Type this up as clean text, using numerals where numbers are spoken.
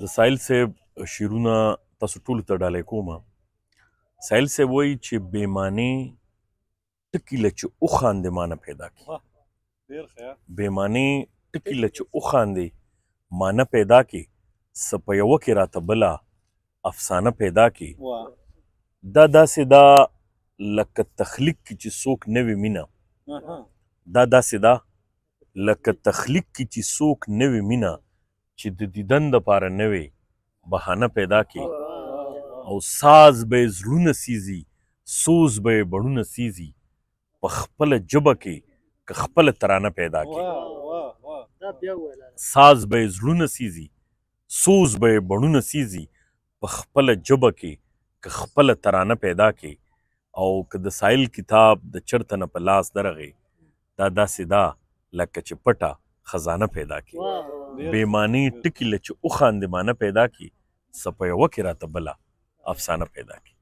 د ساحل صاحب شعرونه تاسو ټولو ته ډالۍ کوم. ساحل صاحب وایي چې بېمانې ټکي له چې وخاندې مانه پیدا کړي. بېمانې ټکي له چې وخاندې مانه پیدا کړي، څه په یوه کې راته بله افسانه پیدا کړي. دا داسې ده لکه تخلیق کې چې څوک نوې مینه، دا داسې ده لکه تخلیق کې چې څوک نوې مینه چې د دیدن دپاره نوې بهانه پیدا کړي. او ساز به یې زړونه سیزي، سوز به یې بڼونه سیزي، په خپله ژبه کې که خپله ترانه پیدا کړي. ساز به یې زړونه سیزي، سوز به یې بڼونه سیزي، په خپله ژبه کې که خپله ترانه پیدا کړي. او که د ساحل کتاب د چرته نه په لاس درغی، دا داسې ده لکه چې پټه خزانه پیدا کړي. بېمانې ټکي له چې وخاندې مانه پیدا کړي، څه په یوه کې راته بله افسانه پیدا کړي.